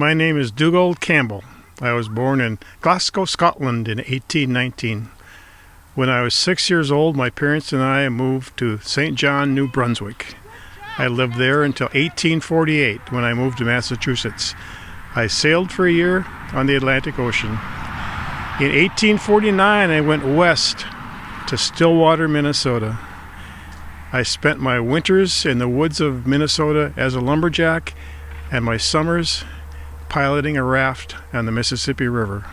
My name is Dugald Campbell. I was born in Glasgow, Scotland in 1819. When I was 6 years old, my parents and I moved to St. John, New Brunswick. I lived there until 1848 when I moved to Massachusetts. I sailed for a year on the Atlantic Ocean. In 1849, I went west to Stillwater, Minnesota. I spent my winters in the woods of Minnesota as a lumberjack and my summers piloting a raft on the Mississippi River.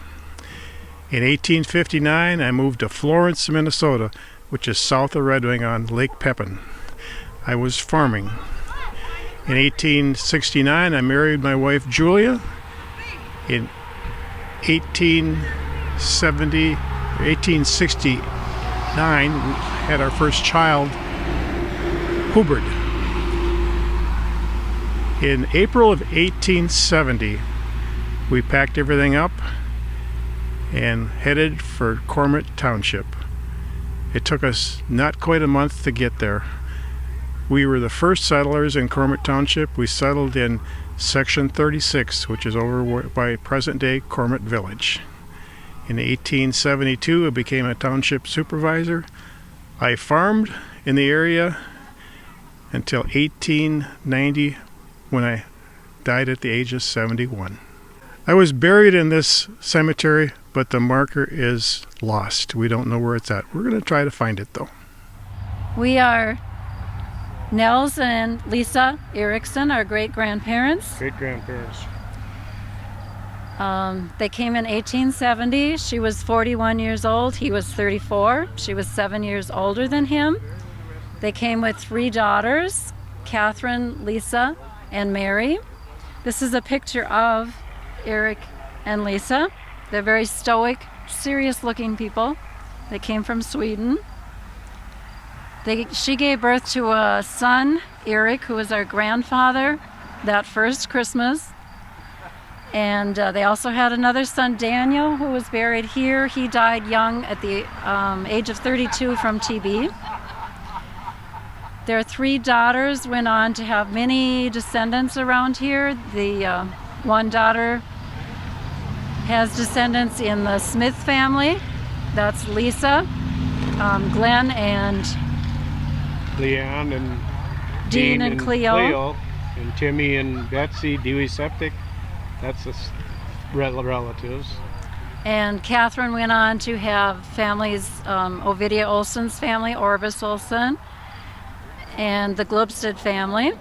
In 1859, I moved to Florence, Minnesota, which is south of Red Wing on Lake Pepin. I was farming. In 1869, I married my wife Julia. In 1869, we had our first child, Hubert. In April of 1870, we packed everything up and headed for Cormorant Township. It took us not quite a month to get there. We were the first settlers in Cormorant Township. We settled in Section 36, which is over by present-day Cormorant Village. In 1872, I became a township supervisor. I farmed in the area until 1890, when I died at the age of 71. I was buried in this cemetery, but the marker is lost. We don't know where it's at. We're going to try to find it, though. We are Nels and Lisa Erickson, our great-grandparents. Great-grandparents. They came in 1870. She was 41 years old. He was 34. She was 7 years older than him. They came with 3 daughters, Catherine, Lisa, and Mary. This is a picture of Eric and Lisa. They're very stoic, serious-looking people. They came from Sweden. She gave birth to a son, Eric, who was our grandfather that first Christmas. And they also had another son, Daniel, who was buried here. He died young at the age of 32 from TB. Their 3 daughters went on to have many descendants around here. The one daughter has descendants in the Smith family. That's Lisa, Glenn, and Leanne, and Dean and Cleo. And Timmy and Betsy, Dewey Septic. That's the relatives. And Catherine went on to have families, Ovidia Olson's family, Orvis Olson, and the Globstead family.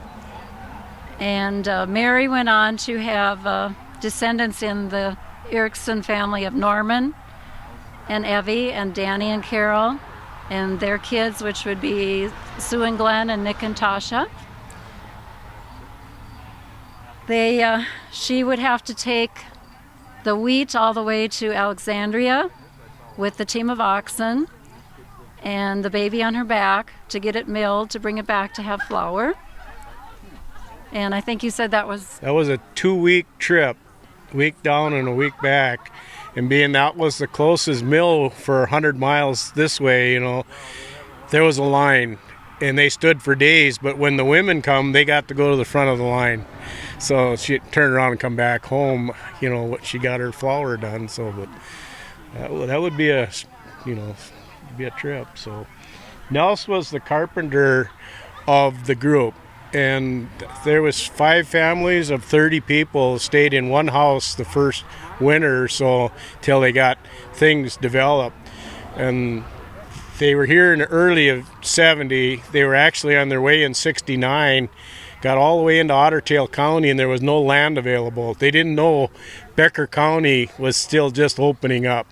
And Mary went on to have descendants in the Erickson family of Norman and Evie and Danny and Carol and their kids, which would be Sue and Glenn and Nick and Tasha. She would have to take the wheat all the way to Alexandria with the team of oxen and the baby on her back to get it milled, to bring it back to have flour. And I think you said that was a 2-week trip, week down and a week back. And being that was the closest mill for 100 miles this way, there was a line. And they stood for days, but when the women come, they got to go to the front of the line. So she turned around and come back home, she got her flour done. So, but that would be a trip. So Nels was the carpenter of the group, and there was 5 families of 30 people stayed in one house the first winter or so till they got things developed. And they were here in the early of 70. They were actually on their way in 69, got all the way into Otter Tail County, and there was no land available. They didn't know Becker County was still just opening up.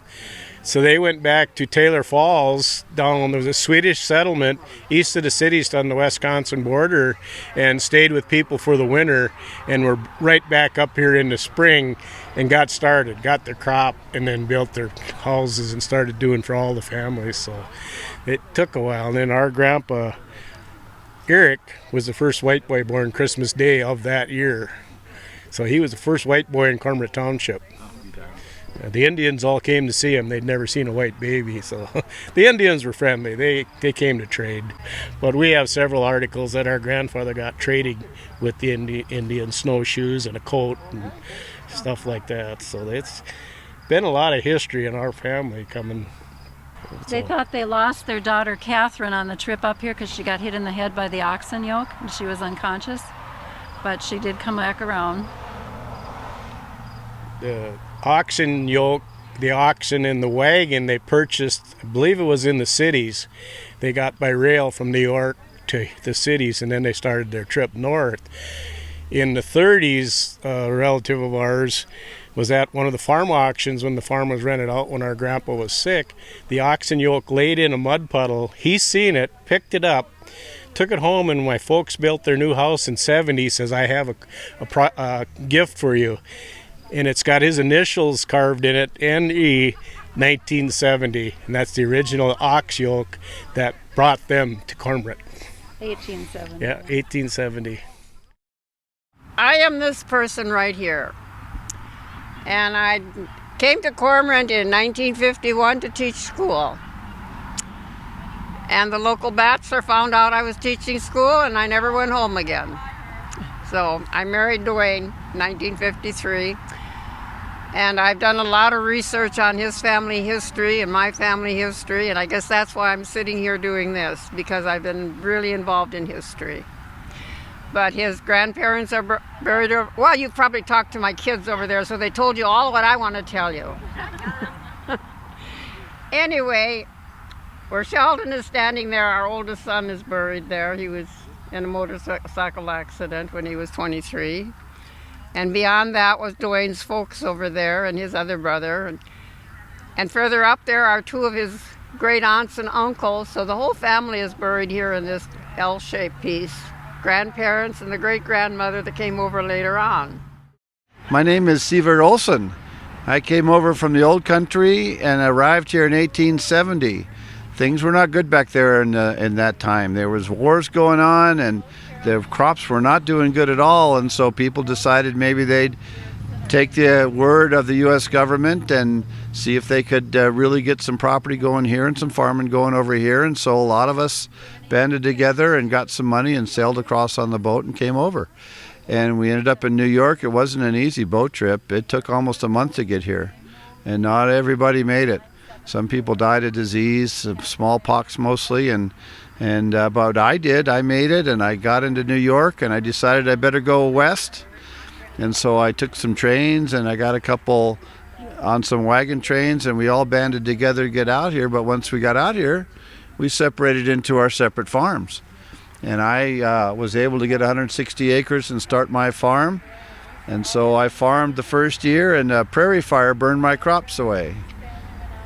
So they went back to Taylor Falls, down there was a Swedish settlement east of the cities on the Wisconsin border, and stayed with people for the winter, and were right back up here in the spring and got started, got their crop, and then built their houses and started doing for all the families. So it took a while. And then our grandpa, Eric, was the first white boy born Christmas Day of that year. So he was the first white boy in Cormorant Township. The Indians all came to see him. They'd never seen a white baby, so the Indians were friendly. They came to trade. But we have several articles that our grandfather got trading with the Indian snowshoes and a coat and stuff like that. So it's been a lot of history in our family coming. They thought they lost their daughter Catherine on the trip up here because she got hit in the head by the oxen yoke and she was unconscious. But she did come back around. The oxen yoke, the oxen and the wagon they purchased, I believe it was in the cities. They got by rail from New York to the cities, and then they started their trip north. In the 30s, a relative of ours was at one of the farm auctions when the farm was rented out when our grandpa was sick. The oxen yoke laid in a mud puddle. He seen it, picked it up, took it home, and my folks built their new house in '70. Says, I have a gift for you. And it's got his initials carved in it, N.E. 1970, and that's the original ox yoke that brought them to Cormorant. 1870. Yeah, 1870. I am this person right here, and I came to Cormorant in 1951 to teach school. And the local bachelor found out I was teaching school, and I never went home again. So I married Dwayne in 1953, and I've done a lot of research on his family history and my family history, and I guess that's why I'm sitting here doing this, because I've been really involved in history. But his grandparents are buried over, well, you've probably talked to my kids over there, so they told you all what I want to tell you. Anyway, where Sheldon is standing there, our oldest son is buried there. He was in a motorcycle accident when he was 23. And beyond that was Dwayne's folks over there and his other brother. And further up there are two of his great aunts and uncles. So the whole family is buried here in this L-shaped piece. Grandparents and the great-grandmother that came over later on. My name is Sivert Olsen. I came over from the old country and arrived here in 1870. Things were not good back there in that time. There was wars going on, and the crops were not doing good at all, and so people decided maybe they'd take the word of the U.S. government and see if they could really get some property going here and some farming going over here. And so a lot of us banded together and got some money and sailed across on the boat and came over. And we ended up in New York. It wasn't an easy boat trip. It took almost a month to get here, and not everybody made it. Some people died of disease, smallpox mostly, but I did. I made it, and I got into New York, and I decided I better go west. And so I took some trains, and I got a couple on some wagon trains, and we all banded together to get out here. But once we got out here, we separated into our separate farms. And I was able to get 160 acres and start my farm. And so I farmed the first year, and a prairie fire burned my crops away.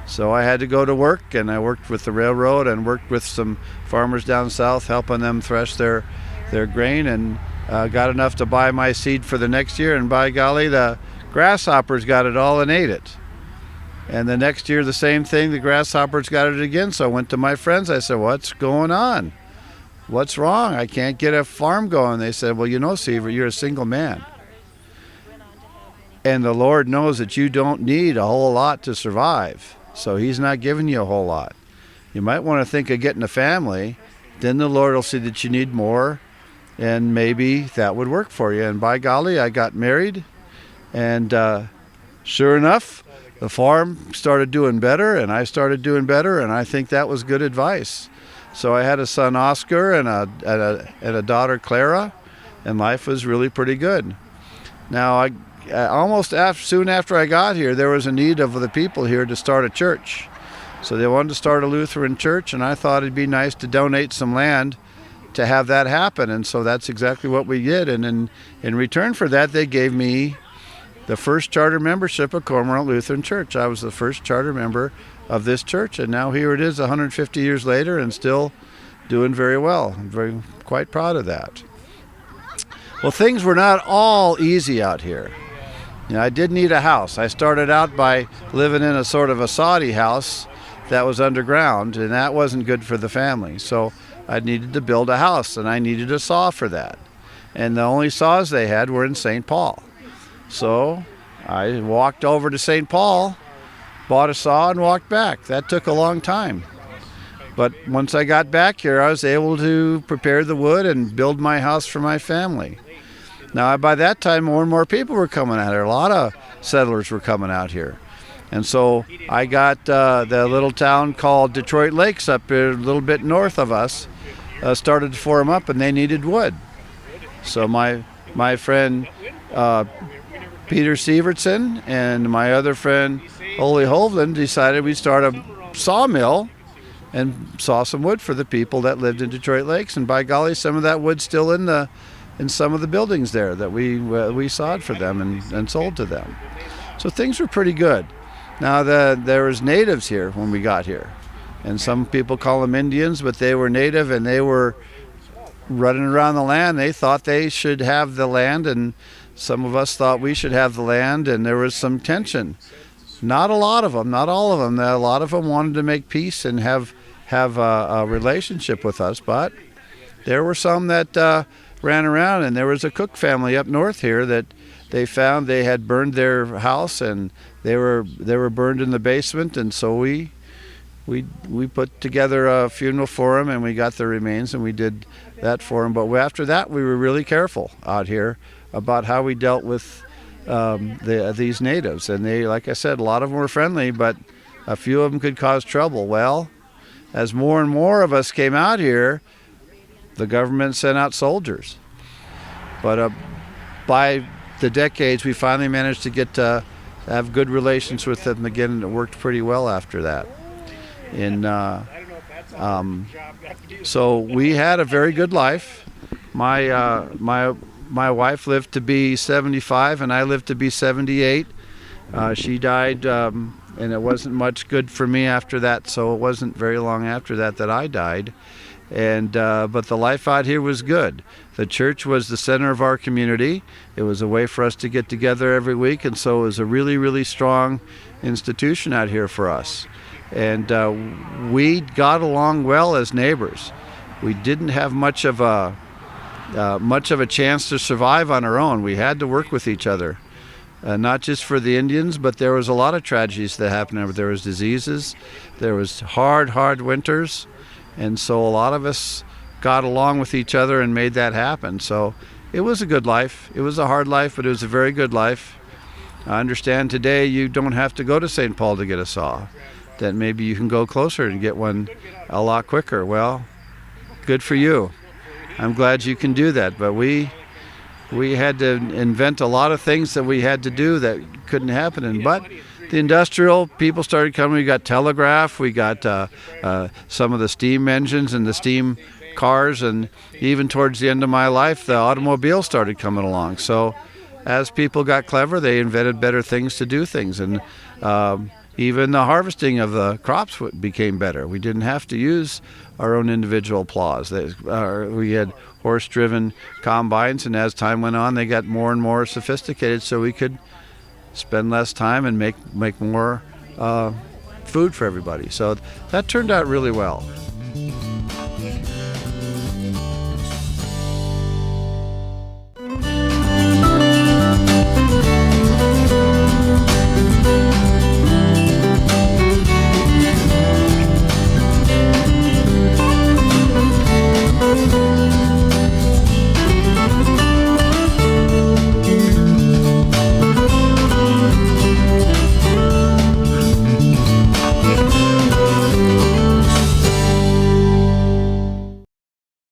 So I had to go to work, and I worked with the railroad and worked with some farmers down south, helping them thresh their grain, and got enough to buy my seed for the next year. And by golly, the grasshoppers got it all and ate it. And the next year, the same thing, the grasshoppers got it again. So I went to my friends. I said, what's going on? What's wrong? I can't get a farm going. They said, well, you know, Seaver, you're a single man. And the Lord knows that you don't need a whole lot to survive. So he's not giving you a whole lot. You might want to think of getting a family. Then the Lord will see that you need more, and maybe that would work for you. And by golly, I got married, and sure enough, the farm started doing better, and I started doing better, and I think that was good advice. So I had a son, Oscar, and a daughter, Clara, and life was really pretty good. Now, soon after I got here, there was a need of the people here to start a church. So they wanted to start a Lutheran church, and I thought it'd be nice to donate some land to have that happen. And so that's exactly what we did. And in return for that, they gave me the first charter membership of Cormorant Lutheran Church. I was the first charter member of this church, and now here it is 150 years later and still doing very well. I'm quite proud of that. Well, things were not all easy out here. You know, I did need a house. I started out by living in a sort of a soddy house that was underground, and that wasn't good for the family. So I needed to build a house, and I needed a saw for that. And the only saws they had were in St. Paul. So I walked over to St. Paul, bought a saw, and walked back. That took a long time. But once I got back here, I was able to prepare the wood and build my house for my family. Now, by that time, more and more people were coming out here. A lot of settlers were coming out here. And so I got the little town called Detroit Lakes up here a little bit north of us, started to form up, and they needed wood. So my friend Peter Sievertson and my other friend Ole Hovland decided we'd start a sawmill and saw some wood for the people that lived in Detroit Lakes. And by golly, some of that wood's still in some of the buildings there that we sawed for them and sold to them. So things were pretty good. Now there was natives here when we got here, and some people call them Indians, but they were native and they were running around the land. They thought they should have the land, and some of us thought we should have the land, and there was some tension. Not a lot of them, not all of them. A lot of them wanted to make peace and have a relationship with us, but there were some that ran around, and there was a Cook family up north here that they found they had burned their house, and they were burned in the basement, and so we put together a funeral for them, and we got their remains, and we did that for them. But after that, we were really careful out here about how we dealt with these natives. And they, like I said, a lot of them were friendly, but a few of them could cause trouble. Well, as more and more of us came out here, the government sent out soldiers. But by the decades, we finally managed to get to have good relations with them again, and it worked pretty well after that. So we had a very good life. My wife lived to be 75, and I lived to be 78. She died, and it wasn't much good for me after that, so it wasn't very long after that I died. But the life out here was good. The church was the center of our community. It was a way for us to get together every week, and so it was a really, really strong institution out here for us. And we got along well as neighbors. We didn't have much of a chance to survive on our own. We had to work with each other, not just for the Indians, but there was a lot of tragedies that happened. There was diseases, there was hard winters, and so a lot of us got along with each other and made that happen. So it was a good life. It was a hard life, but it was a very good life. I understand today you don't have to go to St. Paul to get a saw, that maybe you can go closer and get one a lot quicker. Well, good for you. I'm glad you can do that, but we had to invent a lot of things that we had to do that couldn't happen. But the industrial people started coming. We got telegraph, we got some of the steam engines and the steam cars, and even towards the end of my life, the automobile started coming along. So as people got clever, they invented better things to do things, and even the harvesting of the crops became better. We didn't have to use our own individual plows. We had horse-driven combines, and as time went on, they got more and more sophisticated, so we could spend less time and make more food for everybody. So that turned out really well.